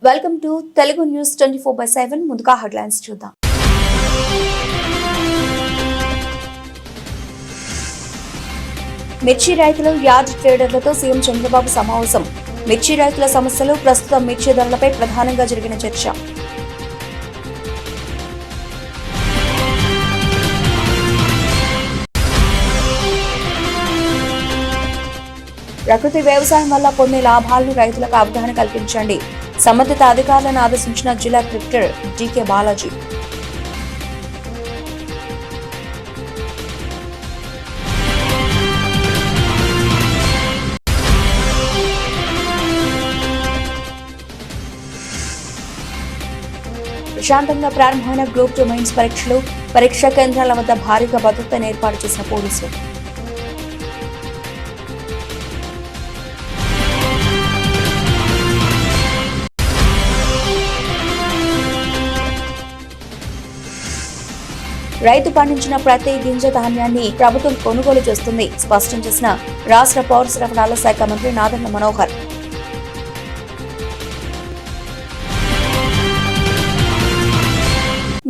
Welcome to Telugu news 24/7 ముందుగా headlines చూద్దాం. మిర్చి రైతులు యార్డ్ ట్రేడర్లతో సీఎం చంద్రబాబు సమావేశం. మిర్చి రైతుల సమస్యలు, ప్రస్తుతం మిర్చి ధరలపై ప్రధానంగా జరిగిన చర్చ. ప్రకృతి వ్యవసాయం వల్ల పొందే లాభాలను రైతులకు అవగాహన కల్పించండి. సంబంధిత అధికారులను ఆదేశించిన జిల్లా కలెక్టర్ డికే బాలాజీ. ప్రశాంతంగా ప్రారంభమైన గ్రూప్ 2 మెయిన్స్ పరీక్షలు, పరీక్షా కేంద్రాల వద్ద భారీగా భద్రతను ఏర్పాటు చేసిన పోలీసులు. రైతు పండించిన ప్రతి గింజ ధాన్యాన్ని ప్రభుత్వం కొనుగోలు చేస్తుంది, స్పష్టం చేసిన రాష్ట్ర పౌర సరఫరాల శాఖ మంత్రి నాదెండ్ల మనోహర్.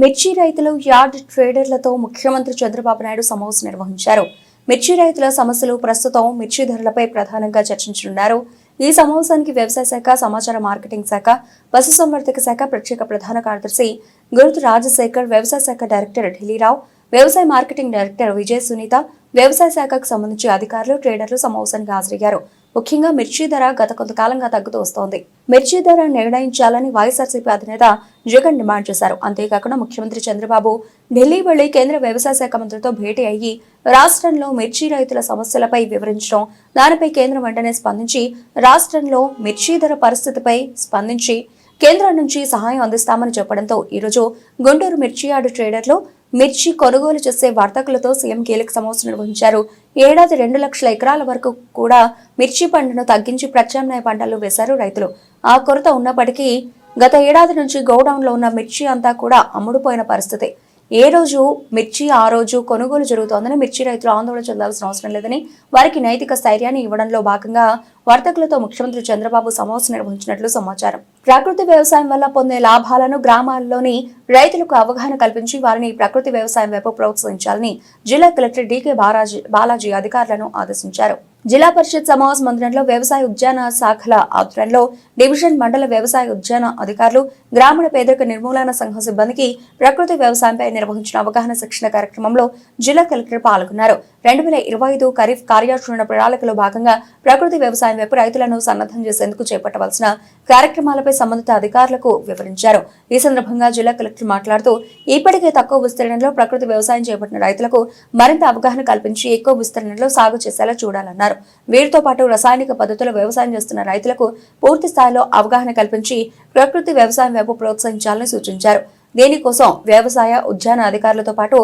మిర్చి రైతులు యార్డ్ ట్రేడర్లతో ముఖ్యమంత్రి చంద్రబాబు నాయుడు సమావేశం నిర్వహించారు. మిర్చి రైతుల సమస్యలు, ప్రస్తుతం మిర్చి ధరలపై ప్రధానంగా చర్చించనున్నారు. ఈ సమావేశానికి వ్యవసాయ శాఖ, సమాచార మార్కెటింగ్ శాఖ, పశుసంవర్ధక శాఖ ప్రత్యేక ప్రధాన కార్యదర్శి గురుతు రాజశేఖర్, వ్యవసాయ శాఖ డైరెక్టర్ ఢిల్లీరావు, వ్యవసాయ మార్కెటింగ్ డైరెక్టర్ విజయ్ సునీత, వ్యవసాయ శాఖకు సంబంధించి అధికారులు, ట్రేడర్లు సమావేశానికి హాజరయ్యారు. ముఖ్యంగా మిర్చి ధర గత కొంతకాలంగా తగ్గుతూ వస్తోంది. మిర్చి ధర నిర్ణయించాలని వైఎస్ఆర్సీపీ అధినేత జగన్ డిమాండ్ చేశారు. అంతేకాకుండా ముఖ్యమంత్రి చంద్రబాబు ఢిల్లీ వెళ్లి కేంద్ర వ్యవసాయ శాఖ మంత్రితో భేటీ అయ్యి రాష్ట్రంలో మిర్చి రైతుల సమస్యలపై వివరించడం, దానిపై కేంద్రం వెంటనే స్పందించి రాష్ట్రంలో మిర్చి ధర పరిస్థితిపై స్పందించి కేంద్రం నుంచి సహాయం అందిస్తామని చెప్పడంతో ఈరోజు గుంటూరు మిర్చి యార్డు ట్రేడర్లు మిర్చి కొనుగోలు చేసే వర్తకులతో సీఎం కీలక సమావేశం నిర్వహించారు. ఏడాది 2 లక్షల ఎకరాల వరకు కూడా మిర్చి పంటను తగ్గించి ప్రత్యామ్నాయ పంటలు వేశారు రైతులు. ఆ కొరత ఉన్నప్పటికీ గత ఏడాది నుంచి గోడౌన్లో ఉన్న మిర్చి అంతా కూడా అమ్ముడుపోయిన పరిస్థితి. ఏ రోజు మిర్చి ఆ రోజు కొనుగోలు జరుగుతోందని మిర్చి రైతులు ఆందోళన చెందాల్సిన అవసరం లేదని, వారికి నైతిక స్థైర్యాన్ని ఇవ్వడంలో భాగంగా వర్తకులతో ముఖ్యమంత్రి చంద్రబాబు సమావేశం నిర్వహించినట్లు సమాచారం. ప్రకృతి వ్యవసాయం వల్ల పొందే లాభాలను గ్రామాల్లోని రైతులకు అవగాహన కల్పించి వారిని ప్రకృతి వ్యవసాయం వైపు ప్రోత్సహించాలని జిల్లా కలెక్టర్ డికే బాలాజీ అధికారులను ఆదేశించారు. జిల్లా పరిషత్ సమావేశ మందిరంలో వ్యవసాయ ఉద్యాన శాఖల ఆధ్వర్యంలో డివిజన్, మండల వ్యవసాయ ఉద్యాన అధికారులు, గ్రామీణ పేదరిక నిర్మూలన సంఘం సిబ్బందికి ప్రకృతి వ్యవసాయంపై నిర్వహించిన అవగాహన శిక్షణ కార్యక్రమంలో జిల్లా కలెక్టర్ పాల్గొన్నారు. 2025 ఖరీఫ్ కార్యాచరణ ప్రణాళికలో భాగంగా ప్రకృతి వ్యవసాయం వైపు రైతులను సన్నద్ధం చేసేందుకు చేపట్టవలసిన కార్యక్రమాలపై సంబంధిత అధికారులకు వివరించారు. ఈ సందర్భంగా జిల్లా కలెక్టర్ మాట్లాడుతూ ఇప్పటికే తక్కువ విస్తీర్ణంలో ప్రకృతి వ్యవసాయం చేపట్టిన రైతులకు మరింత అవగాహన కల్పించి ఎక్కువ విస్తీర్ణంలో సాగు చేసేలా చూడాలన్నారు. వీరితో పాటు రసాయనిక పద్ధతుల్లో వ్యవసాయం చేస్తున్న రైతులకు పూర్తి స్థాయిలో అవగాహన కల్పించి ప్రకృతి వ్యవసాయం వైపు ప్రోత్సహించాలని సూచించారు. దీనికోసం వ్యవసాయ ఉద్యాన అధికారులతో పాటు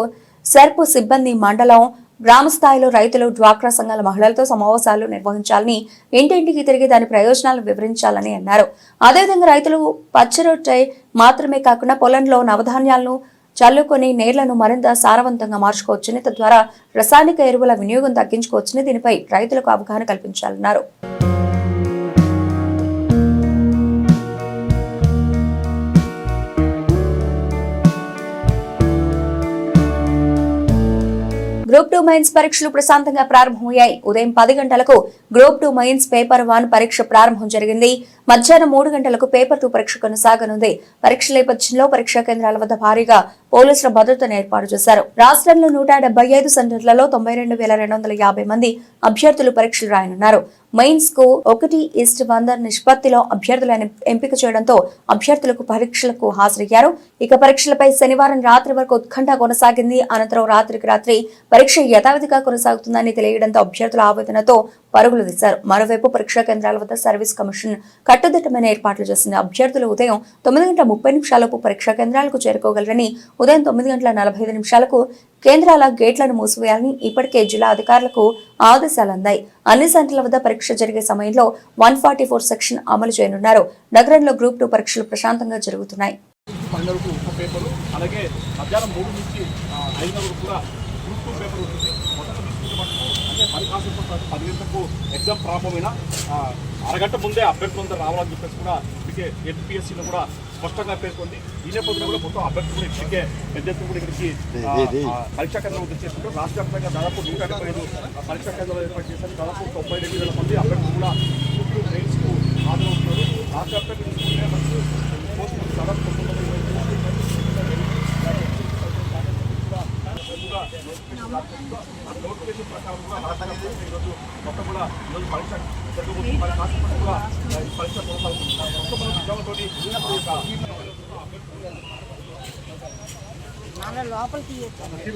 సెర్పు సిబ్బంది మండలం, గ్రామ స్థాయిలో రైతులు, డ్వాక్రా సంఘాల మహిళలతో సమావేశాలు నిర్వహించాలని, ఇంటింటికి తిరిగి దాని ప్రయోజనాలను వివరించాలని అన్నారు. అదేవిధంగా రైతులు పచ్చరొట్టె మాత్రమే కాకుండా పొలంలో నవధాన్యాలను చల్లుకొని నేళ్లను మరింత సారవంతంగా మార్చుకోవచ్చని, తద్వారా రసాయనిక ఎరువుల వినియోగం తగ్గించుకోవచ్చని, దీనిపై రైతులకు అవగాహన కల్పించాలన్నారు. గ్రూప్ 2 మెయిన్స్ పరీక్షలు ప్రశాంతంగా ప్రారంభమయ్యాయి. ఉదయం 10 గంటలకు గ్రూప్ 2 మెయిన్స్ పేపర్ 1 పరీక్ష ప్రారంభం జరిగింది. మధ్యాహ్నం 3 గంటలకు పేపర్ 2 పరీక్ష కొనసాగనుంది. పరీక్ష నేపథ్యంలో పరీక్షా కేంద్రాల వద్ద భారీగా పోలీసుల భద్రతను ఏర్పాటు చేశారు. రాష్ట్రంలో 175 సెంటర్లలో 92,250 మంది అభ్యర్థులు పరీక్షలు రాయనున్నారు. మెయిన్స్ కు 1:100 నిష్పత్తిలో అభ్యర్థులను ఎంపిక చేయడంతో అభ్యర్థులకు పరీక్షలకు హాజరయ్యారు. ఇక పరీక్షలపై శనివారం రాత్రి వరకు ఉత్కంఠ కొనసాగింది. అనంతరం రాత్రికి రాత్రి పరీక్ష యథావిధిగా కొనసాగుతుందని తెలియడంతో అభ్యర్థుల ఆవేదనతో పరుగులు తీశారు. మరోవైపు పరీక్షా కేంద్రాల వద్ద సర్వీస్ కమిషన్ కట్టుదిట్టమైన ఏర్పాట్లు చేసింది. అభ్యర్థులు ఉదయం 9:30 పరీక్షా కేంద్రాలకు చేరుకోగలరని, ఉదయం 9:45 కేంద్రాల గేట్లను మూసివేయాలని ఇప్పటికే జిల్లా అధికారులకు ఆదేశాలు అందాయి. అన్ని సెంటర్ల వద్ద పరీక్ష జరిగే సమయంలో 144 సెక్షన్ అమలు చేయనున్నారు. నగరంలో గ్రూప్ 2 పరీక్షలు ప్రశాంతంగా జరుగుతున్నాయి. అలాగే మధ్యాహ్నం 3 నుంచి 5 వరకు కూడా గ్రూప్ 2 పేపర్ ఉంటుంది. అంటే మరి కాసేపు 10 గంటలకు ఎగ్జామ్ ప్రారంభమైన అరగంట ముందే అభ్యర్థులందరూ రావాలని చెప్పేసి కూడా ఇప్పటికే ఏపీఎస్సీలో కూడా స్పష్టంగా పేర్కొంది. ఈ నేపథ్యంలో కూడా మొత్తం అభ్యర్థులు కూడా ఇప్పటికే పెద్ద ఎత్తున కూడా ఇక్కడికి పరీక్షా కేంద్రాలు వచ్చేసుకుంటారు. రాష్ట్ర వ్యాప్తంగా దాదాపు 175 పరీక్షా కేంద్రాలు ఏర్పాటు చేశారు. దాదాపు 92,000 మంది అభ్యర్థులు కూడా ట్రైన్స్కు హాజరవుతున్నారు. రాష్ట్ర వ్యాప్తంగా చూసుకుంటే మనకు పోస్టులు దాదాపు 900 నోటిఫికేషన్ ప్రకారం కూడా ఈరోజు మొత్తం కూడా ఈరోజు పరీక్ష జరగబోతుంది. మరి కాసేపటి కూడా పరీక్ష కొనసాగుతుంది. మొత్తం మనం నిజాంతో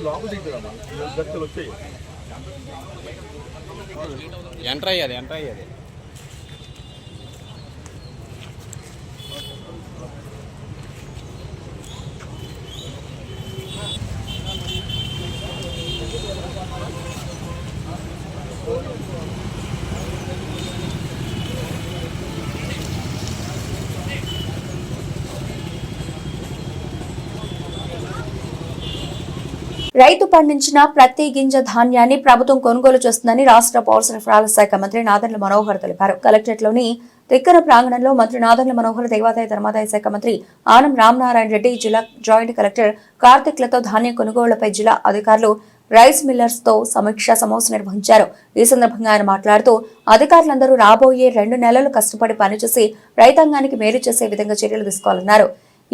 లోపల దిగుతుందమ్మా దర్శలు వచ్చాయి. ఎంటర్ అయ్యేది రైతు పండించిన ప్రతి గింజ ధాన్యాన్ని ప్రభుత్వం కొనుగోలు చేస్తుందని రాష్ట్ర పౌర సరఫరాల శాఖ మంత్రి నాదెండ్ల మనోహర్ తెలిపారు. కలెక్టరేట్లోని తిక్కన ప్రాంగణంలో మంత్రి నాదెండ్ల మనోహర్, దేవాదాయ ధర్మాదాయ శాఖ మంత్రి ఆనం రామనారాయణ రెడ్డి, జిల్లా జాయింట్ కలెక్టర్ కార్తిక్లతో ధాన్యం కొనుగోళ్లపై జిల్లా అధికారులు రైస్ మిల్లర్స్ తో సమీక్షా సమావేశం నిర్వహించారు. ఈ సందర్భంగా ఆయన మాట్లాడుతూ అధికారులందరూ రాబోయే 2 నెలలు కష్టపడి పనిచేసి రైతాంగానికి మేలు చేసే విధంగా చర్యలు తీసుకోవాలన్నారు.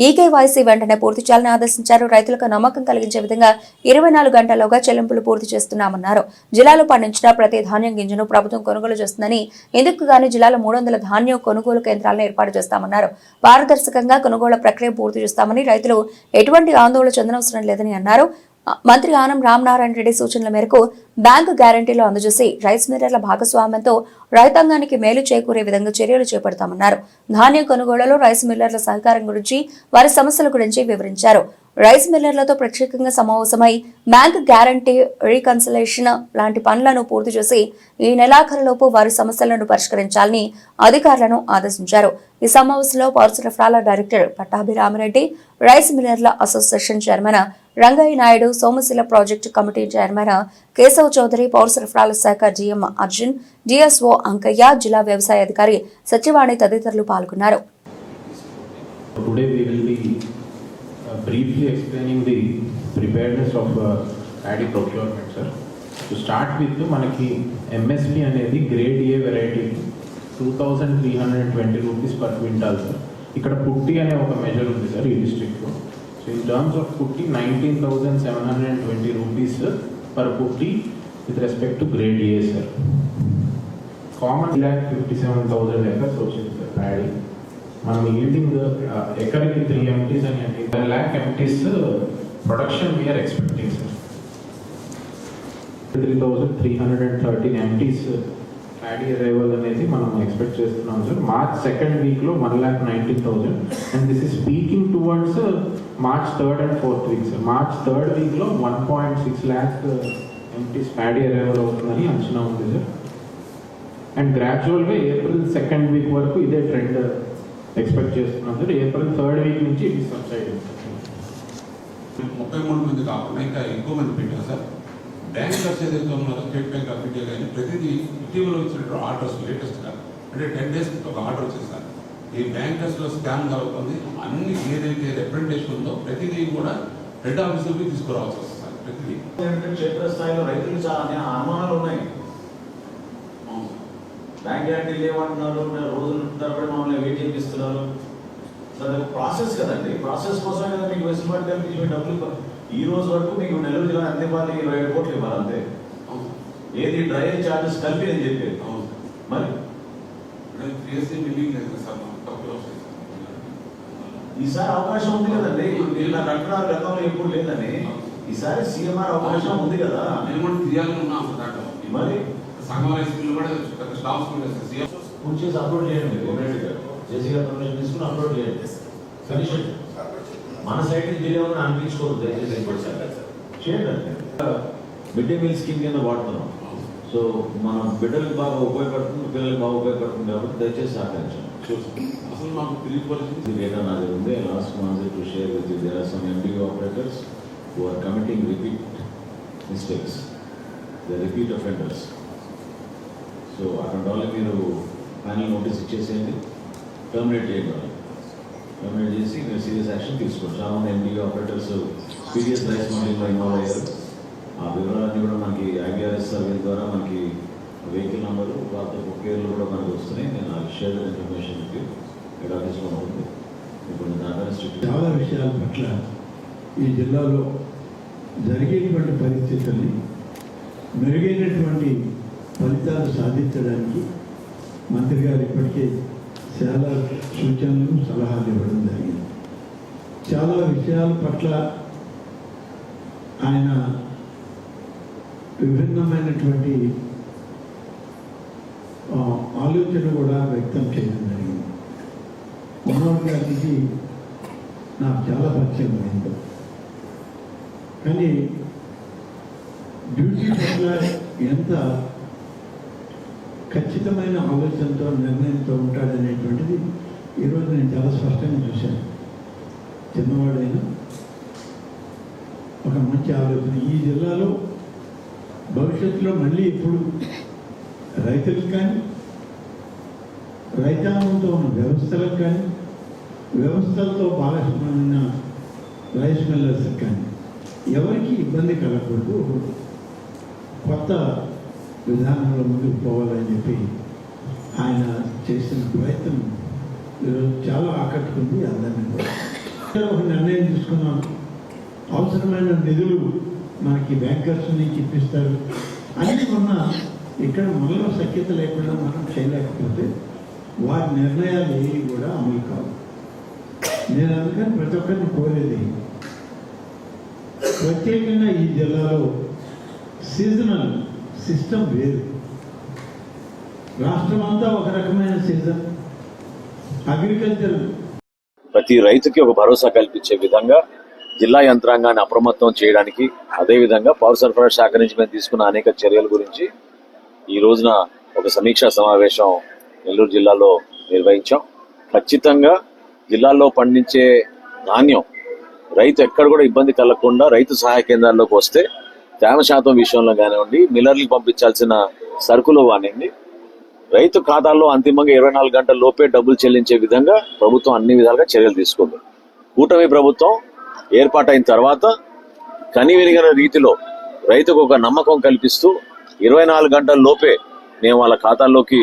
ఈకేవైసీ వెంటనే పూర్తి చేయాలని ఆదేశించారు. రైతులకు నమ్మకం కలిగించే విధంగా 24 గంటల్లోగా చెల్లింపులు పూర్తి చేస్తున్నామన్నారు. జిల్లాలో పండించిన ప్రతి ధాన్యం గింజను ప్రభుత్వం కొనుగోలు చేస్తుందని, ఇందుకు గాను జిల్లాలో 300 ధాన్యం కొనుగోలు కేంద్రాలను ఏర్పాటు చేస్తామన్నారు. పారదర్శకంగా కొనుగోలు ప్రక్రియ పూర్తి చేస్తామని, రైతులు ఎటువంటి ఆందోళన చెందనవసరం లేదని అన్నారు. మంత్రి ఆనం రామనారాయణ రెడ్డి సూచనల మేరకు బ్యాంకు గ్యారంటీలు అందజేసి రైస్ మిల్లర్ల భాగస్వామ్యంతో రైతాంగానికి మేలు చేకూరే విధంగా చర్యలు చేపడతామన్నారు. ధాన్యం కొనుగోళ్లలో రైస్ మిల్లర్ల సహకారం గురించి, వారి సమస్యల గురించి వివరించారు. రైస్ మిల్లర్లతో ప్రత్యేకంగా సమావేశమై బ్యాంకు గ్యారంటీ, రీకన్సిలేషన్ లాంటి పనులను పూర్తి చేసి ఈ నెలాఖరులోపు వారి సమస్యలను పరిష్కరించాలని అధికారులను ఆదేశించారు. ఈ సమావేశంలో పౌర సరఫరాల డైరెక్టర్ పట్టాభిరామిరెడ్డి, రైస్ మిల్లర్ల association chairman Rangaiah Naidu, Somasila project committee chairman Keshav Chowdary, పౌర సరఫరాల శాఖ జీఎం అర్జున్, డిఎస్ఓ అంకయ్య, జిల్లా వ్యవసాయ అధికారి సచివాణి తదితరులు పాల్గొన్నారు. Briefly explaining the preparedness of paddy procurement, sir. To start with, manaki MSP anedi grade A variety 2,320 rupees per quintal, sir. Ikkada putti ane oka measure undi sir ee district lo. So in terms of putti 19,720 rupees per putti with respect to grade A, sir. Common 57,000 acres ochindi sir paddy. మనం yielding ఎకరికి 3 MTs అని 10 lakh MTs production we're expecting sir. 3,313 MTs paddy arrival అనేది మనం expect చేస్తున్నాం sir. March 2nd వీక్లో 1,19,000 and this is speaking towards March 3rd and 4th week sir. March 3rd వీక్లో 1.6 lakh MTs paddy arrival అవుతుందని అంచనా ఉంది sir. And గ్రాడ్యువల్గా April 2nd week వరకు ఇదే ట్రెండ్ ఎక్స్పెక్ట్ చేస్తున్నాం సార్. ఏప్రిల్ 3rd వీక్ నుంచి ఇది సబ్సైడ్ 33 మంది కాకుండా ఇంకా ఎక్కువ మంది పెట్టారు సార్. బ్యాంకర్స్ ఏదైతే ఉన్నారో స్టేట్ బ్యాంక్ ఆఫ్ ఇండియా కానీ ప్రతిదీ ఇటీవల వచ్చిన ఆర్డర్స్ లేటెస్ట్గా అంటే 10 days ఒక ఆర్డర్ వచ్చింది సార్. ఈ బ్యాంకర్స్లో స్కామ్ జరుగుతుంది. అన్ని ఏదైతే రిప్రజెంటేషన్ ఉందో ప్రతిదీ కూడా హెడ్ ఆఫీసులకి తీసుకురావాల్సి వస్తుంది సార్. ప్రతిదీ క్షేత్రస్థాయిలో రైతులు చాలా అనుమానాలు ఉన్నాయి. బ్యాంక్ గ్యారంటీ లేవంటున్నారు, రోజులు తరబడి మమ్మల్ని వెయిట్ చేపిస్తున్నారు. సార్ ప్రాసెస్ కదండి, ప్రాసెస్ కోసమే కదా మీకు వెసులుబాటు కల్పించి డబ్బులు ఈ రోజు వరకు మీకు నెల్లూరు జిల్లా అంతే ఇవ్వాలి, 27 కోట్లు ఇవ్వాలి అంతే. ఏది డ్రైనేజ్ ఛార్జెస్ కలిపి అని చెప్పేది. మరి ఈసారి అవకాశం ఉంది కదండి. వీళ్ళ కట్టడాలు గతంలో ఎప్పుడు లేదని ఈసారి సీఎంఆర్ అవకాశం ఉంది కదా. మరి పూర్తి చేసి అప్లోడ్ చేయండి. జేసీ గారు పర్మిషన్ తీసుకుని అప్లోడ్ చేయండి. కనీసం మన సైడ్ నుంచి తెలియని అనిపించుకోవద్దు దయచేసి చేయండి. మిడ్ డే మీల్ స్కీమ్ కింద వాడుతున్నాం. సో మన బిడ్డలకు బాగా ఉపయోగపడుతుంది, పిల్లలకు బాగా ఉపయోగపడుతుంది కాబట్టి దయచేసి సహకరించండి. అసలు మాకు తెలియపరిచింది డేటా నాది ఉంది. Last month to share with you there are some MDO operators who are committing repeat mistakes, the repeat offenders. So అక్కడ వాళ్ళకి మీరు ఫైనల్ నోటీస్ ఇచ్చేసేయండి, టర్మినేట్ చేయండి. టర్మినేట్ చేసి మీరు సీరియస్ యాక్షన్ తీసుకోవచ్చు. చాలా మంది ఎండీ ఆపరేటర్స్ పీడిఎస్ రైస్ మాడ్యూల్లో ఇన్వాల్వ్ అయ్యారు. ఆ వివరాలన్నీ కూడా మనకి ఐబీఆర్ఎస్ సర్వే ద్వారా మనకి వెహికల్ నెంబరు వాళ్ళతో పేర్లు కూడా మనకు వస్తున్నాయి. నేను షేర్ ఇన్ఫర్మేషన్ హెడ్ ఆఫీస్లో ఉంటుంది. ఇప్పుడు చాలా విషయాల పట్ల ఈ జిల్లాలో జరిగేటువంటి పరిస్థితుల్ని మెరుగైనటువంటి ఫలితాలు సాధించడానికి మంత్రి గారు ఇప్పటికే చాలా సూచనలు సలహాలు ఇవ్వడం జరిగింది. చాలా విషయాల పట్ల ఆయన విభిన్నమైనటువంటి ఆలోచన కూడా వ్యక్తం చేయడం జరిగింది. మనోహర్ గారికి నాకు చాలా పరిచయం అయింది, కానీ డ్యూటీ పట్ల ఎంత ఖచ్చితమైన ఆలోచనతో నిర్ణయంతో ఉంటాడనేటువంటిది ఈరోజు నేను చాలా స్పష్టంగా చూశాను. చిన్నవాడైనా ఒక మంచి ఆలోచన. ఈ జిల్లాలో భవిష్యత్తులో మళ్ళీ ఇప్పుడు రైతులకు కానీ, రైతాంగంతో ఉన్న వ్యవస్థలకు కానీ, వ్యవస్థలతో భాగస్వామ్యమైన రైస్ మిల్లర్స్కి కానీ ఎవరికి ఇబ్బంది కలగకూడదు, కొత్త విధానంలో ముందుకు పోవాలని చెప్పి ఆయన చేసిన ప్రయత్నం ఈరోజు చాలా ఆకట్టుకుంది అందరినీ కూడా. ఒక నిర్ణయం తీసుకున్నాం, అవసరమైన నిధులు మనకి బ్యాంకర్స్ నుంచి ఇప్పిస్తారు అని ఉన్న ఇక్కడ మనలో సఖ్యత లేకుండా మనం చేయలేకపోతే వారి నిర్ణయాలు ఏవి కూడా అమలు కావు. నేను అందుకని ప్రతి ఒక్కరిని కోరేది, ప్రత్యేకంగా ఈ జిల్లాలో సీజనల్ సిస్టమ్ వేరు. రాష్ట్రం అంతా ఒక రకమైన సీజన్. అగ్రికల్చర్ ప్రతి రైతుకి ఒక భరోసా కల్పించే విధంగా జిల్లా యంత్రాంగాన్ని అప్రమత్తం చేయడానికి, అదేవిధంగా పౌర సరఫరా శాఖ నుంచి మేము తీసుకున్న అనేక చర్యల గురించి ఈ రోజున ఒక సమీక్షా సమావేశం నెల్లూరు జిల్లాలో నిర్వహించాం. ఖచ్చితంగా జిల్లాలో పండించే ధాన్యం రైతు ఎక్కడ కూడా ఇబ్బంది కలగకుండా రైతు సహాయ కేంద్రాల్లోకి వస్తే తేమ శాతం విషయంలో కానివ్వండి, మిల్లర్లకు పంపించాల్సిన సరుకులు కానివ్వండి, రైతు ఖాతాల్లో అంతిమంగా 24 గంటల లోపే డబ్బులు చెల్లించే విధంగా ప్రభుత్వం అన్ని విధాలుగా చర్యలు తీసుకుంది. కూటమి ప్రభుత్వం ఏర్పాటైన తర్వాత కనివినిగిన రీతిలో రైతుకు ఒక నమ్మకం కల్పిస్తూ 24 గంటల లోపే మేము వాళ్ళ ఖాతాల్లోకి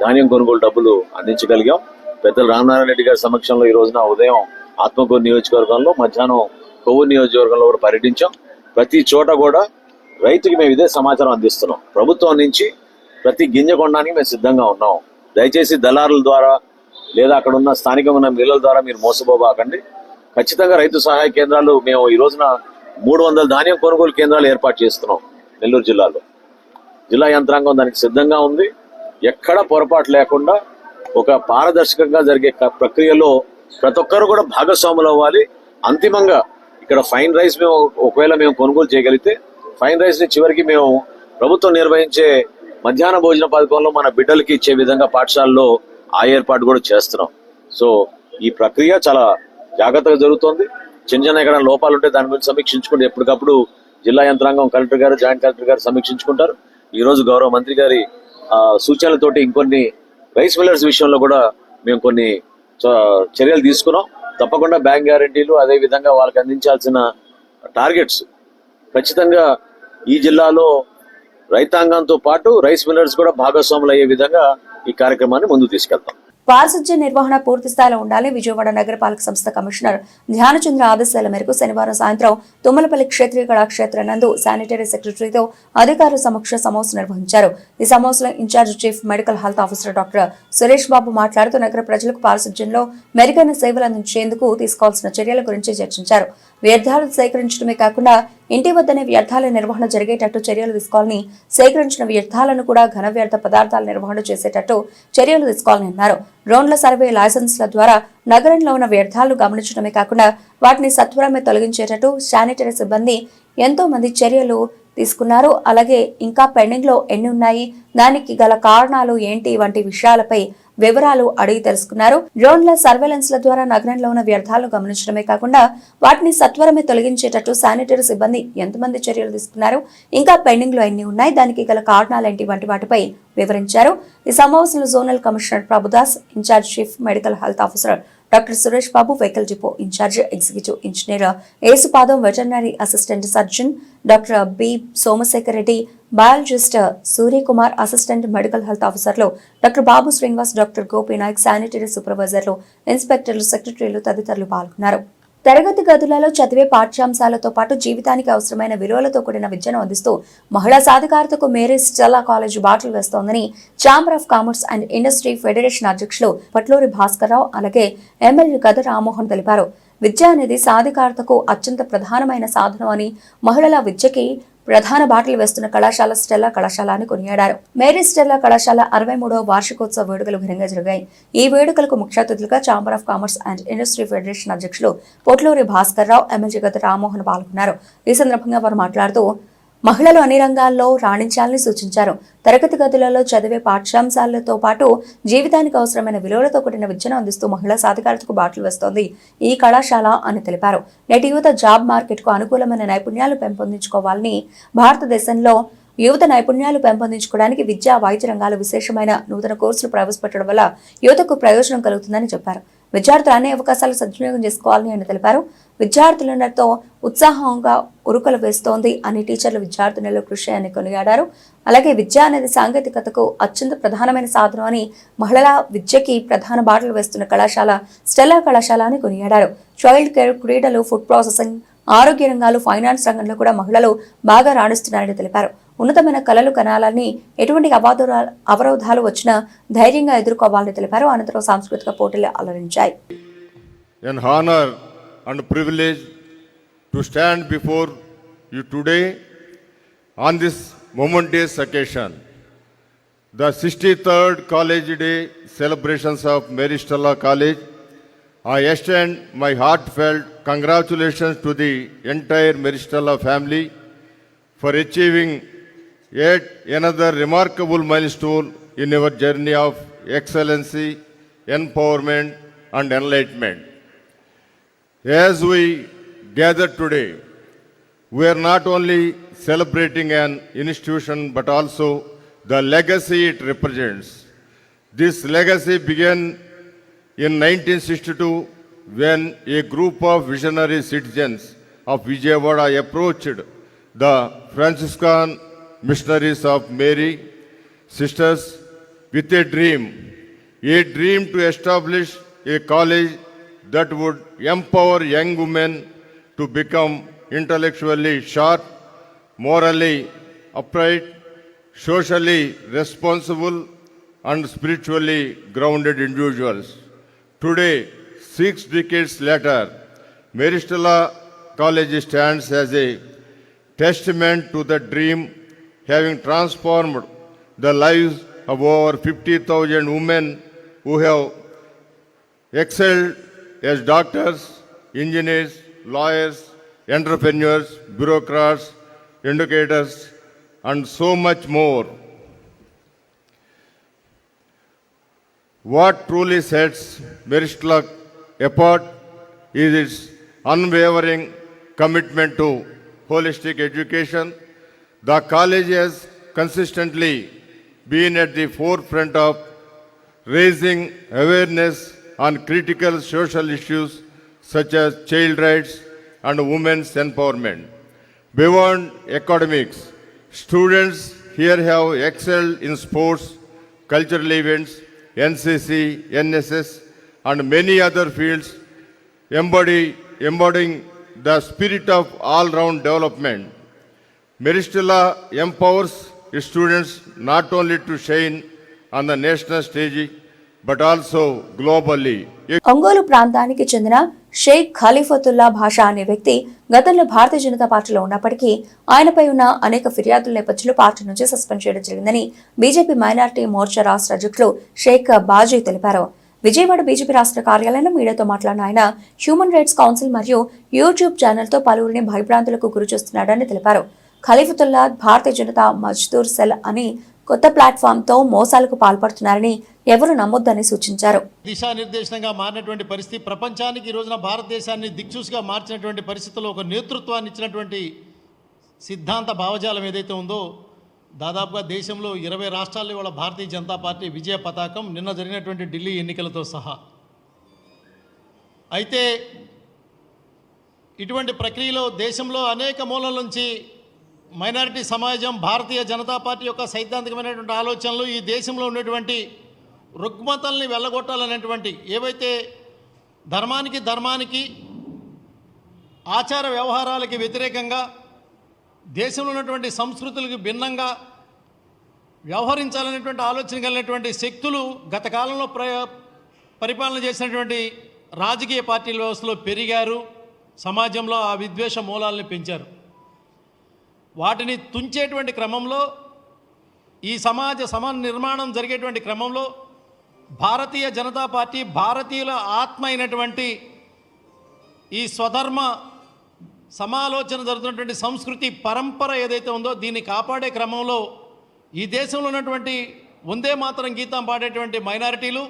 ధాన్యం కొనుగోలు డబ్బులు అందించగలిగాం. పెద్దలు రామనారాయణ రెడ్డి గారి సమక్షంలో ఈ రోజున ఉదయం ఆత్మకూరు నియోజకవర్గంలో, మధ్యాహ్నం కొవ్వూరు నియోజకవర్గంలో కూడా పర్యటించాం. ప్రతి చోట కూడా రైతుకి మేము ఇదే సమాచారం అందిస్తున్నాం. ప్రభుత్వం నుంచి ప్రతి గింజ కొనడానికి మేము సిద్ధంగా ఉన్నాం. దయచేసి దళారుల ద్వారా లేదా అక్కడ ఉన్న స్థానికమైన మిల్లల ద్వారా మీరు మోసపోబాకండి. ఖచ్చితంగా రైతు సహాయ కేంద్రాలు మేము ఈ రోజున 300 ధాన్యం కొనుగోలు కేంద్రాలు ఏర్పాటు చేస్తున్నాం నెల్లూరు జిల్లాలో. జిల్లా యంత్రాంగం దానికి సిద్ధంగా ఉంది. ఎక్కడ పొరపాటు లేకుండా ఒక పారదర్శకంగా జరిగే ప్రక్రియలో ప్రతి ఒక్కరు కూడా భాగస్వాములు అవ్వాలి. అంతిమంగా ఇక్కడ ఫైన్ రైస్ మేము ఒకవేళ మేము కొనుగోలు చేయగలిగితే ఫైన్ రైస్ ని చివరికి మేము ప్రభుత్వం నిర్వహించే మధ్యాహ్న భోజన పథకంలో మన బిడ్డలకి ఇచ్చే విధంగా పాఠశాలలో ఆ ఏర్పాటు కూడా చేస్తున్నాం. సో ఈ ప్రక్రియ చాలా జాగ్రత్తగా జరుగుతోంది. చిన్న చిన్న ఎక్కడ లోపాలు ఉంటే దాని గురించి సమీక్షించుకుంటే ఎప్పటికప్పుడు జిల్లా యంత్రాంగం, కలెక్టర్ గారు, జాయింట్ కలెక్టర్ గారు సమీక్షించుకుంటారు. ఈ రోజు గౌరవ మంత్రి గారి సూచనలతోటి ఇంకొన్ని రైస్ మిల్లర్స్ విషయంలో కూడా మేము కొన్ని చర్యలు తీసుకున్నాం. తప్పకుండా బ్యాంక్ గ్యారెంటీలు, అదే విధంగా వాళ్ళకి అందించాల్సిన టార్గెట్స్ ఖచ్చితంగా ఈ జిల్లాలో రైతాంగంతో పాటు రైస్ మిల్లర్స్ కూడా భాగస్వాములు అయ్యే విధంగా ఈ కార్యక్రమాన్ని ముందుకు తీసుకెళ్తాం. పారిశుధ్య నిర్వహణ పూర్తి స్థాయిలో ఉండాలి. విజయవాడ నగరపాలక సంస్థ కమిషనర్ ధ్యానచంద్ర ఆదేశాల మేరకు శనివారం సాయంత్రం తుమ్మలపల్లి క్షేత్రీయ కళాక్షేత్ర నందు శానిటరీ సెక్రటరీతో అధికారుల సమక్ష సమావేశం నిర్వహించారు. ఈ సమావేశంలో incharge chief medical health officer doctor Suresh Babu మాట్లాడుతూ నగర ప్రజలకు పారిశుధ్యంలో మెరుగైన సేవలు అందించేందుకు తీసుకోవాల్సిన చర్యల గురించి చర్చించారు. వ్యర్థాలు సేకరించడమే కాకుండా ఇంటి వద్దనే వ్యర్థాల నిర్వహణ జరిగేటట్టు చర్యలు తీసుకోవాలని, సేకరించిన వ్యర్థాలను కూడా ఘన వ్యర్థ పదార్థాల నిర్వహణ చేసేటట్టు చర్యలు తీసుకోవాలని అన్నారు. డ్రోన్ల సర్వే లైసెన్స్ల ద్వారా నగరంలో ఉన్న వ్యర్థాలను గమనించడమే కాకుండా వాటిని సత్వరమే తొలగించేటట్టు శానిటరీ సిబ్బంది ఎంతో మంది చర్యలు తీసుకున్నారు. అలాగే ఇంకా పెండింగ్ లో ఎన్ని ఉన్నాయి, దానికి గల కారణాలు ఏంటి వంటి విషయాలపై వివరాలు అడిగి తెలుసుకున్నారు. డ్రోన్ల సర్వేలెన్స్ ల ద్వారా నగరంలో ఉన్న వ్యర్థాలను గమనించడమే కాకుండా వాటిని సత్వరమే తొలగించేటట్టు శానిటరీ సిబ్బంది ఎంతమంది చర్యలు తీసుకున్నారు, ఇంకా పెండింగ్ లో ఎన్ని ఉన్నాయి, దానికి గల కారణాలేంటి వంటి వాటిపై వివరించారు. ఈ సమావేశంలో zonal commissioner Prabhudas, incharge chief medical health officer doctor Suresh Babu, vehicle depot incharge executive engineer Yesupadam, veterinary assistant surgeon doctor B Somashekar Reddy, biologist Suryakumar, assistant medical health ఆఫీసర్లు doctor Babu Srinivas, doctor Gopinayak, sanitary సూపర్వైజర్లు, ఇన్స్పెక్టర్లు, సెక్రటరీలు తదితరులు పాల్గొన్నారు. తరగతి గదులలో చదివే పాఠ్యాంశాలతో పాటు జీవితానికి అవసరమైన విలువలతో కూడిన విద్యను అందిస్తూ మహిళా సాధికారతకు మేరీ స్టెల్లా కాలేజ్ బాటలు వేస్తోందని chamber of commerce and industry federation అధ్యక్షులు పట్లూరి భాస్కర్రావు, అలాగే ఎమ్మెల్యే గద రామ్మోహన్ తెలిపారు. విద్య అనేది సాధికారతకు అత్యంత ప్రధానమైన సాధనం అని, మహిళల విద్యకి ప్రధాన బాటలు వేస్తున్న కళాశాల స్టెల్లా కళాశాల అని కొనియాడారు. మేరీ స్టెల్లా కళాశాల 63వ వార్షికోత్సవ వేడుకలు ఘనంగా జరిగాయి. ఈ వేడుకలకు ముఖ్య అతిథులుగా chamber of commerce and industry federation అధ్యక్షులు పొట్లూరి భాస్కర్రావు, ఎమ్మెల్యే గద రామ్మోహన్ పాల్గొన్నారు. ఈ సందర్భంగా వారు మాట్లాడుతూ మహిళలు అన్ని రంగాల్లో రాణించాలని సూచించారు. తరగతి గదులలో చదివే పాఠ్యాంశాలతో పాటు జీవితానికి అవసరమైన విలువలతో కూడిన విద్యను అందిస్తూ మహిళా సాధికారతకు బాటలు వేస్తోంది ఈ కళాశాల అని తెలిపారు. నేటి యువత జాబ్ మార్కెట్కు అనుకూలమైన నైపుణ్యాలు పెంపొందించుకోవాలని, భారతదేశంలో యువత నైపుణ్యాలు పెంపొందించుకోవడానికి విద్యా, వైద్య రంగాలు విశేషమైన నూతన కోర్సులు ప్రవేశపెట్టడం వల్ల యువతకు ప్రయోజనం కలుగుతుందని చెప్పారు. విద్యార్థులు అన్ని అవకాశాలు సద్వినియోగం చేసుకోవాలని ఆయన తెలిపారు. విద్యార్థులతో ఉత్సాహంగా ఉరుకలు వేస్తోంది అని టీచర్లు విద్యార్థులలో కృషి అని కొనియాడారు. అలాగే విద్య అనేది సాంకేతికతకు అత్యంత ప్రధానమైన సాధనం అని, మహిళల విద్యకి ప్రధాన బాటలు వేస్తున్న కళాశాల స్టెల్లా కళాశాల అని కొనియాడారు. చైల్డ్ కేర్, క్రీడలు, ఫుడ్ ప్రాసెసింగ్, ఆరోగ్య రంగాలు, ఫైనాన్స్ రంగంలో కూడా మహిళలు బాగా రాణిస్తున్నారని తెలిపారు. ఉన్నతమైన కళలు కనాలని, ఎటువంటి అవరోధాలు వచ్చినా ధైర్యంగా ఎదుర్కోవాలని తెలిపారు. అనంతరం సాంస్కృతిక పోటీలు అలరించాయి. An honor and privilege to stand before you today on this momentous occasion. The 63rd College Day celebrations of Mary Stella College. I extend my heartfelt congratulations to the entire Mary Stella family for achieving yet another remarkable milestone in our journey of excellency, empowerment, and enlightenment. As we gather today, we are not only celebrating an institution but also the legacy it represents. This legacy began in 1962 when a group of visionary citizens of Vijayawada approached the Franciscan missionaries of Mary Sisters with a dream to establish a college that would empower young women to become intellectually sharp, morally upright, socially responsible, and spiritually grounded individuals. Today, 6 decades later, Mary Stella College stands as a testament to the dream, having transformed the lives of over 50,000 women who have excelled as doctors, engineers, lawyers, entrepreneurs, bureaucrats, educators, and so much more. What truly sets Mary Stella apart is its unwavering commitment to holistic education. The college has consistently been at the forefront of raising awareness on critical social issues such as child rights and women's empowerment. Beyond academics, students here have excelled in sports, cultural events, NCC, NSS, and many other fields, embodying the spirit of all-round development. Mary Stella empowers students not only to shine on the national stage but also globally. Ongole ప్రాంతానికి చెందిన షేక్ ఖలీఫతుల్లా భాషా అనే వ్యక్తి గతంలో భారతీయ జనతా పార్టీలో ఉన్నప్పటికీ ఆయనపై ఉన్న అనేక ఫిర్యాదుల నేపథ్యంలో పార్టీ నుంచి సస్పెండ్ చేయడం జరిగిందని బీజేపీ మైనారిటీ మోర్చా రాష్ట్ర అధ్యక్షులు షేక్ బాజీ తెలిపారు. విజయవాడ బీజేపీ రాష్ట్ర కార్యాలయంలో మీడియాతో మాట్లాడిన ఆయన హ్యూమన్ రైట్స్ కౌన్సిల్ మరియు యూట్యూబ్ ఛానల్తో పలువురిని భయభ్రాంతులకు గురి చేస్తున్నాడని తెలిపారు. ఖలీఫతుల్లా భారతీయ జనతా మజ్దూర్ సెల్ అని కొత్త ప్లాట్ఫామ్తో మోసాలకు పాల్పడుతున్నారని ఎవరు నమ్మొద్దని సూచించారు. దిశానిర్దేశనంగా మారినటువంటి పరిస్థితి, ప్రపంచానికి ఈ రోజున భారతదేశాన్ని దిక్సూచిగా మార్చినటువంటి పరిస్థితుల్లో ఒక నేతృత్వాన్ని ఇచ్చినటువంటి సిద్ధాంత భావజాలం ఏదైతే ఉందో, దాదాపుగా దేశంలో 20 రాష్ట్రాల్లో ఇవాళ భారతీయ జనతా పార్టీ విజయ పతాకం, నిన్న జరిగినటువంటి ఢిల్లీ ఎన్నికలతో సహా. అయితే ఇటువంటి ప్రక్రియలో దేశంలో అనేక మూలల నుంచి మైనారిటీ సమాజం భారతీయ జనతా పార్టీ యొక్క సైద్ధాంతికమైనటువంటి ఆలోచనలు, ఈ దేశంలో ఉన్నటువంటి రుగ్మతల్ని వెళ్ళగొట్టాలనేటువంటి ఏవైతే ధర్మానికి ఆచార వ్యవహారాలకి వ్యతిరేకంగా దేశంలో ఉన్నటువంటి సంస్కృతులకు భిన్నంగా వ్యవహరించాలనేటువంటి ఆలోచన కలిగినటువంటి శక్తులు గత కాలంలో పరిపాలన చేసినటువంటి రాజకీయ పార్టీల వ్యవస్థలో పెరిగారు. సమాజంలో ఆ విద్వేష మూలాలను పెంచారు. వాటిని తుంచేటువంటి క్రమంలో, ఈ సమాజ నిర్మాణం జరిగేటువంటి క్రమంలో భారతీయ జనతా పార్టీ భారతీయుల ఆత్మ అయినటువంటి ఈ స్వధర్మ సమాలోచన జరుగుతున్నటువంటి సంస్కృతి పరంపర ఏదైతే ఉందో దీన్ని కాపాడే క్రమంలో ఈ దేశంలో ఉన్నటువంటి వందే మాతరం గీతం పాడేటువంటి మైనారిటీలు,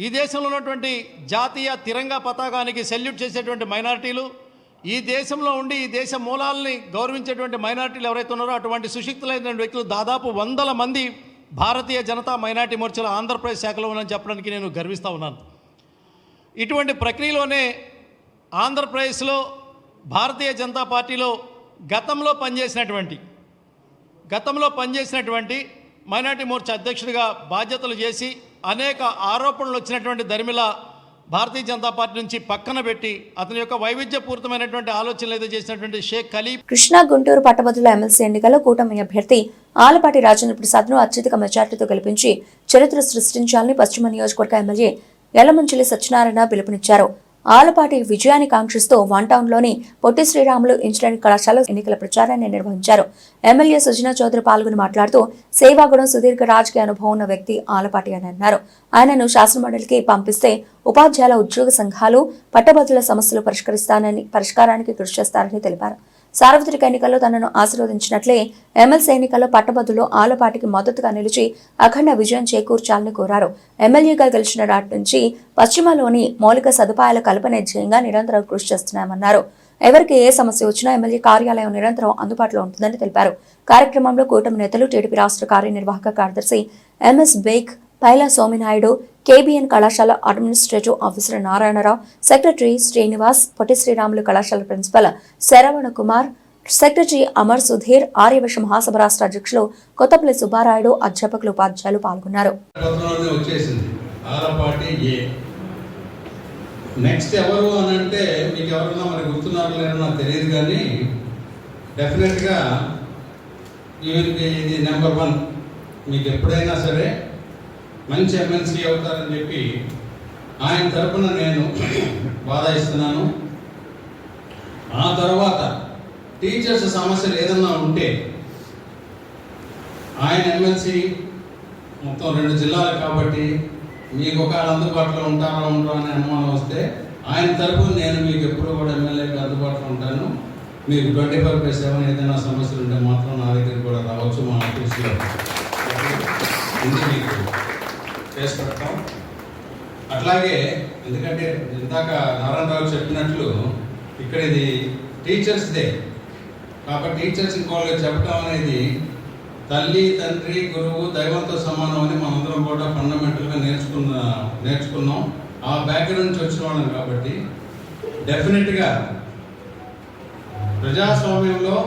ఈ దేశంలో ఉన్నటువంటి జాతీయ తిరంగా పతాకానికి సెల్యూట్ చేసేటువంటి మైనారిటీలు, ఈ దేశంలో ఉండి ఈ దేశ మూలాలని గౌరవించేటువంటి మైనారిటీలు ఎవరైతే ఉన్నారో అటువంటి సుశిక్తులైన వ్యక్తులు దాదాపు 100 మంది భారతీయ జనతా మైనారిటీ మోర్చాల ఆంధ్రప్రదేశ్ శాఖలో ఉన్నారని చెప్పడానికి నేను గర్విస్తూ ఉన్నాను. ఇటువంటి ప్రక్రియలోనే ఆంధ్రప్రదేశ్లో భారతీయ జనతా పార్టీలో గతంలో పనిచేసినటువంటి మైనారిటీ మోర్చా అధ్యక్షుడిగా బాధ్యతలు చేసి అనేక ఆరోపణలు వచ్చినటువంటి దరిమిల భారతీయ జనతా పార్టీ నుంచి పక్కన పెట్టి అతని యొక్క వైవిధ్యపూరితమైనటువంటి ఆలోచనలు ఏదో చేసినటువంటి షేక్ ఖలీఫ్ కృష్ణా గుంటూరు పట్టభద్రుల ఎమ్మెల్సీ ఎన్నికల్లో కూటమి అభ్యర్థి ఆలపాటి రాజేంద్ర ప్రసాద్ను అత్యధిక మెజార్టీతో గెలిపించి చరిత్ర సృష్టించాలని పశ్చిమ నియోజకవర్గ ఎమ్మెల్యే యలమంచిలి సత్యనారాయణ పిలుపునిచ్చారు. ఆలపాటి విజయాన్ని కాంక్షిస్తూ 1 టౌన్లోని పొట్టి శ్రీరాములు ఇంజనీరింగ్ కళాశాల ఎన్నికల ప్రచారాన్ని నిర్వహించారు. ఎమ్మెల్యే సుజనా చౌదరి పాల్గొని మాట్లాడుతూ సేవాగుణం, సుదీర్ఘ రాజకీయ అనుభవం ఉన్న వ్యక్తి ఆలపాటి అని అన్నారు. ఆయనను శాసనమండలికి పంపిస్తే ఉపాధ్యాయుల ఉద్యోగ సంఘాలు పట్టభద్రుల సమస్యలు పరిష్కారానికి కృషి చేస్తారని తెలిపారు. సార్వత్రిక ఎన్నికల్లో తనను ఆశీర్వదించినట్లే ఎమ్మెల్సీ ఎన్నికల్లో పట్టభద్రులు ఆలపాటికి మద్దతుగా నిలిచి అఖండ విజయం చేకూర్చాలని కోరారు. ఎమ్మెల్యేగా గెలిచిన నాటి నుంచి పశ్చిమలోని మౌలిక సదుపాయాల కల్పన ధ్యేయంగా నిరంతరం కృషి చేస్తున్నామన్నారు. ఎవరికి ఏ సమస్య వచ్చినా ఎమ్మెల్యే కార్యాలయం నిరంతరం అందుబాటులో ఉంటుందని తెలిపారు. కార్యక్రమంలో కూటమి నేతలు, టీడీపీ రాష్ట్ర కార్యనిర్వాహక కార్యదర్శి ఎంఎస్ బేగ్, పైలా సోమినాయుడు, కేబీఎన్ కళాశాల administrative officer Narayanarao, secretary Srinivas, Potti Sriramulu కళాశాల ప్రిన్సిపల్ శరవణ కుమార్, సెక్రటరీ అమర్ సుధీర్, ఆర్యవైశ్య మహాసభ రాష్ట్ర అధ్యక్షులు కొత్తపల్లి సుబ్బారాయుడు, అధ్యాపకులు, ఉపాధ్యాయులు పాల్గొన్నారు. నెక్స్ట్ ఎవరు అని అంటే మీకు ఎవరన్నా మరి గుర్తున్నారో లేదో నాకు తెలియదు, కానీ డెఫినెట్గా ఇది నెంబర్ 1. మీకు ఎప్పుడైనా సరే మంచి ఎమ్మెల్సీ అవుతారని చెప్పి ఆయన తరఫున నేను వాదాయిస్తున్నాను. ఆ తర్వాత టీచర్స్ సమస్యలు ఏదన్నా ఉంటే ఆయన ఎమ్మెల్సీ మొత్తం 2 జిల్లాలు కాబట్టి మీకు ఒక అందుబాటులో ఉంటారా అనే అనుమానం వస్తే ఆయన తరఫున నేను మీకు ఎప్పుడు కూడా ఎమ్మెల్యేకి అందుబాటులో ఉంటాను. మీకు 24/7 ఏదైనా సమస్యలు ఉంటే మాత్రం నా దగ్గరికి కూడా రావచ్చు. మా ఆఫీస్లో మీకు చేసి పెడతాం. అట్లాగే ఎందుకంటే ఇందాక నారాయణరావు చెప్పినట్లు ఇక్కడ ఇది టీచర్స్ డే కాబట్టి టీచర్స్ ఇంకోళ్ళకి చెప్పడం అనేది తల్లి, తండ్రి, గురువు, దైవంతో సమానం అని మనందరం కూడా ఫండమెంటల్గా నేర్చుకున్నాం. ఆ బ్యాక్గ్రౌండ్ నుంచి వచ్చిన వాళ్ళం కాబట్టి డెఫినెట్గా ప్రజాస్వామ్యంలో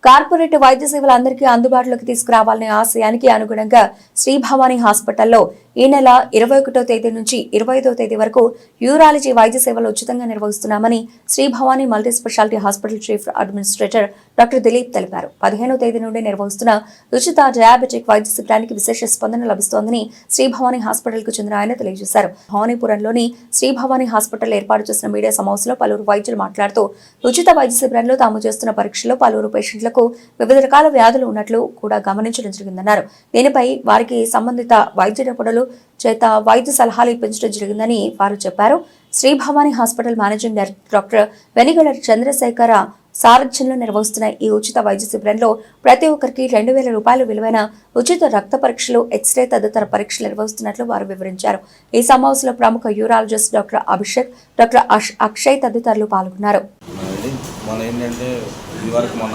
కార్పొరేట్ వైద్య సేవలు అందరికీ అందుబాటులోకి తీసుకురావాలనే ఆశయానికి అనుగుణంగా శ్రీ భవానీ హాస్పిటల్లో ఈ నెల 21వ తేదీ నుంచి 25వ తేదీ వరకు యూరాలజీ వైద్య సేవలు ఉచితంగా నిర్వహిస్తున్నామని Shri Bhavani multi speciality hospital chief administrator doctor Dilip తెలిపారు. 15వ తేదీ నుండి నిర్వహిస్తున్న ఉచిత డయాబెటిక్ వైద్య శిబిరానికి విశేష స్పందన లభిస్తోందని శ్రీ భవానీ హాస్పిటల్ కు చెందిన ఆయన తెలియజేశారు. భవానీపురంలోని శ్రీ భవానీ హాస్పిటల్ ఏర్పాటు చేసిన మీడియా సమావేశంలో పలువురు వైద్యులు మాట్లాడుతూ ఉచిత వైద్య శిబిరంలో తాము చేస్తున్న పరీక్షల్లో పలువురు పేషెంట్లకు వివిధ రకాల వ్యాధులు ఉన్నట్లు కూడా గమనించడం జరిగిందన్నారు. దీనిపై వారికి సంబంధిత వైద్య నిపుణులు చేత వైద్య సలహాలు ఇప్పించడం జరిగిందని వారు చెప్పారు. Sri Bhavani hospital managing director doctor Venigala Chandrasekhara సారథ్యంలో నిర్వహిస్తున్న ఈ ఉచిత వైద్య శిబిరంలో ప్రతి ఒక్కరికి 2,000 రూపాయల విలువైన ఉచిత రక్త పరీక్షలు, ఎక్స్రే తదితర పరీక్షలు నిర్వహిస్తున్నట్లు వారు వివరించారు. ఈ సమావేశంలో ప్రముఖ urologist doctor Abhishek, doctor Akshay తదితరులు పాల్గొన్నారు. మన ఏంటంటే ఇదివరకు మన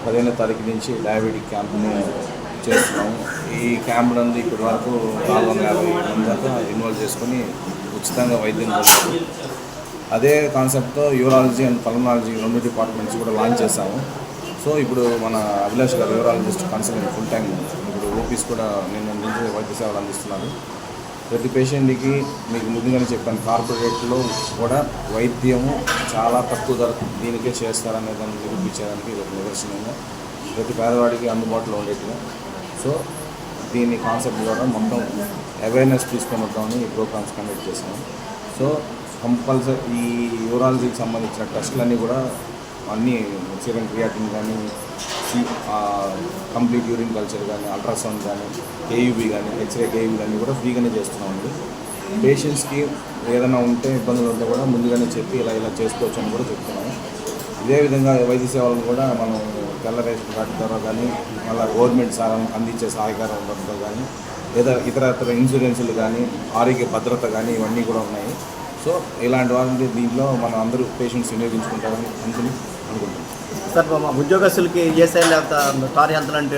15వ తారీఖు నుంచి డయాబెటిక్ క్యాంప్ని చేస్తున్నాము. ఈ క్యాంప్ నందు ఇప్పటి వరకు 450 మంది దాకా ఇన్వాల్వ్ చేసుకొని ఉచితంగా వైద్యం చేస్తాము. అదే కాన్సెప్ట్తో యూరాలజీ అండ్ పల్మనాలజీ 2 డిపార్ట్మెంట్స్ కూడా లాంచ్ చేశాము. సో ఇప్పుడు మన అభిలాష్ గారు యూరాలజిస్ట్ కన్సల్టెంట్ ఫుల్ టైం ఇప్పుడు ఓపీస్ కూడా నిన్న నుంచి వైద్య సేవలు అందిస్తున్నారు. ప్రతి పేషెంట్కి మీకు ముందుగానే చెప్పాను, కార్పొరేట్లో కూడా వైద్యము చాలా తక్కువ ధర దీనికే చేస్తారనే దాన్ని నిరూపించడానికి ఇది ఒక నిదర్శనంగా ప్రతి పేదవాడికి అందుబాటులో ఉండేట్టుగా. సో దీని కాన్సెప్ట్ ద్వారా మొత్తం అవేర్నెస్ తీసుకొని వద్దామని ఈ ప్రోగ్రామ్స్ కండక్ట్ చేశాము. సో కంపల్సరీ ఈ యూరాలజీకి సంబంధించిన టెస్టులన్నీ కూడా అన్నీ సీరం క్రియాటిన్ కానీ, కంప్లీట్ యూరిన్ కల్చర్ కానీ, అల్ట్రాసౌండ్ కానీ, కేయూబీ కానీ, ఎక్స్రే కేయూబీ కానీ కూడా ఫ్రీగానే చేస్తున్నామండి. పేషెంట్స్కి ఏదైనా ఉంటే ఇబ్బందులు ఉంటే కూడా ముందుగానే చెప్పి ఇలా చేసుకోవచ్చు అని కూడా చెప్తున్నాము. ఇదే విధంగా వైద్య సేవలను కూడా మనం తెల్ల రేషన్ కార్డు ద్వారా కానీ, మళ్ళీ గవర్నమెంట్ అందించే సహాయకారం ఉండడంతో కానీ, లేదా ఇతర ఇన్సూరెన్సులు కానీ, ఆరోగ్య భద్రత కానీ ఇవన్నీ కూడా ఉన్నాయి. సో ఇలాంటి వాటిని దీంట్లో మనం అందరూ పేషెంట్స్ వినియోగించుకుంటారని అనుకుంటున్నాం. సార్ ఉద్యోగస్తులకి ఈఎస్ఐ లేకపోతే కార్యాంత లాంటి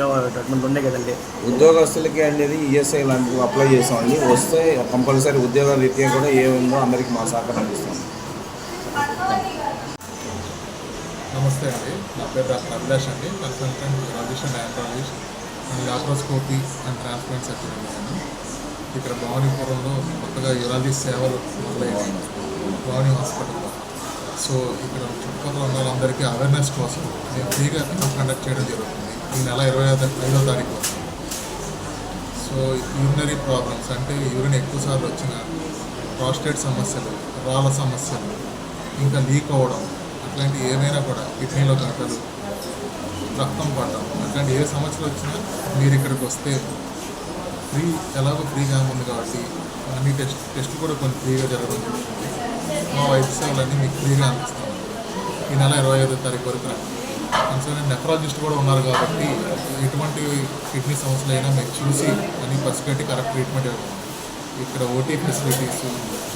ఉన్నాయి కదండి, ఉద్యోగస్తులకి అనేది ఈఎస్ఐ లాంటివి అప్లై చేసామండి. వస్తే కంపల్సరీ ఉద్యోగ రీత్యా కూడా ఏముందో అందరికీ మా సహకారం అందిస్తాం. నమస్తే అండి, నా పేరు డాక్టర్ అభిలాష్ అండి, consultant urologist and andrologist and laparoscopy and transplant surgery. ఇక్కడ భవానీపురంలో కొత్తగా యూరాలజీ సేవలు మొదలయ్యాయి భవానీ హాస్పిటల్లో. సో ఇక్కడ చుట్టుపక్కల ఉన్న వాళ్ళందరికీ అవేర్నెస్ కోసం మేము ఫ్రీగా కండక్ట్ చేయడం జరుగుతుంది. ఈ నెల 25వ తారీఖు వస్తుంది. సో యూరినరీ ప్రాబ్లమ్స్ అంటే యూరిన్ ఎక్కువసార్లు వచ్చిన, ప్రాస్టేట్ సమస్యలు, రాళ్ళ సమస్యలు, ఇంకా లీక్ అవ్వడం, అట్లాంటి ఏమైనా కూడా కిడ్నీలో గంటలు, రక్తం పడడం, అట్లాంటి ఏ సమస్యలు వచ్చినా మీరు ఇక్కడికి వస్తే ఎలాగో ఫ్రీగా ఉంది కాబట్టి అన్ని టెస్టులు కూడా కొన్ని ఫ్రీగా జరగడం జరుగుతుంది. మా వైద్య సేవలన్నీ మీకు ఫ్రీగా అందిస్తాము. ఈ నెల 25వ తారీఖు వరకు కన్సల్టెంట్ నెఫ్రాలజిస్ట్ కూడా ఉన్నారు కాబట్టి ఎటువంటి కిడ్నీ సమస్యలు అయినా మీకు చూసి అన్ని పసిగట్టి కరెక్ట్ ట్రీట్మెంట్ ఇవ్వడం. ఇక్కడ ఓటీ ఫెసిలిటీస్,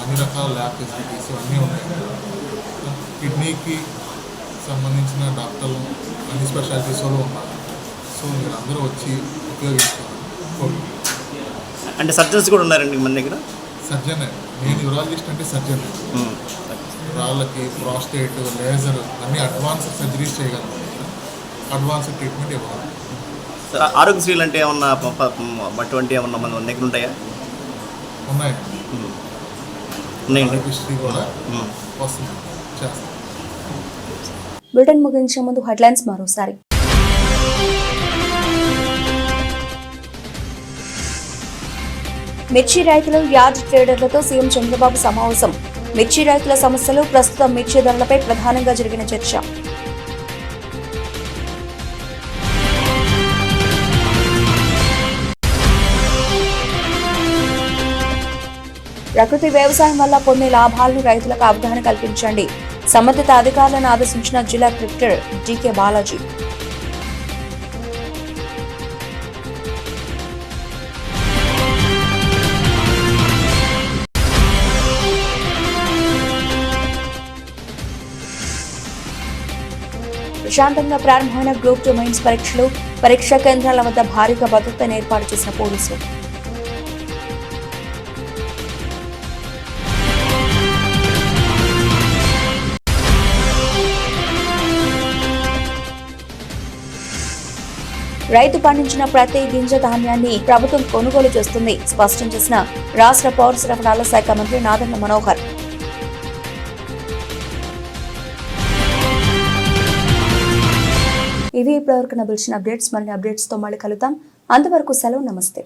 అన్ని రకాల ల్యాబ్ ఫెసిలిటీస్ అన్నీ ఉన్నాయి. కిడ్నీకి సంబంధించిన డాక్టర్లు అన్ని స్పెషాలిటీస్ కూడా ఉన్నారు. సో మీరు అందరూ వచ్చి ఉపయోగించుకోవాలి. అంటే సర్జన్స్ కూడా ఉన్నారండి మన దగ్గర? సర్జన్, నేను యూరాలజిస్ట్ అంటే సర్జన్. రాళ్ళకి, ప్రాస్టేట్, లేజర్ అన్ని అడ్వాన్స్డ్ సర్జరీస్ చేయగలను, అడ్వాన్స్డ్ ట్రీట్మెంట్ ఇవ్వాలి. సార్ ఆరోగ్యశ్రీలు అంటే ఏమన్నా అటువంటి ఏమన్నా మన దగ్గర ఉంటాయా? ఉన్నాయండి, ఆరోగ్యశ్రీ కూడా వస్తుంది, చేస్తాం. బులెటిన్ ముగించే ముందు హెడ్లైన్స్ మరోసారి. మిర్చి రైతులు, యార్డ్ ట్రేడర్లతో సీఎం చంద్రబాబు సమావేశం. మిర్చి రైతుల సమస్యలు, ప్రస్తుతం మిర్చి ధరలపై ప్రధానంగా జరిగిన చర్చ. ప్రకృతి వ్యవసాయం వల్ల పొందే లాభాలను రైతులకు అవగాహన కల్పించండి. సంబంధిత అధికారులను ఆదేశించిన జిల్లా కలెక్టర్ జీకే బాలాజీ. ప్రశాంతంగా ప్రారంభమైన గ్రూప్ 2 మెయిన్స్ పరీక్షలు. పరీక్షా కేంద్రాల వద్ద భారీగా భద్రతను ఏర్పాటు చేసిన పోలీసులు. రైతు పండించిన ప్రతి గింజ ధాన్యాన్ని ప్రభుత్వం కొనుగోలు చేస్తుంది, స్పష్టం చేసిన రాష్ట్ర పౌర సరఫరాల శాఖ మంత్రి నాదెండ్ల మనోహర్. ఇవి ఇప్పటివరకు నా బులెటిన్ అప్డేట్స్. మరిన్ని అప్డేట్స్తో మళ్ళీ కలుద్దాం. అంతవరకు సెలవు, నమస్తే.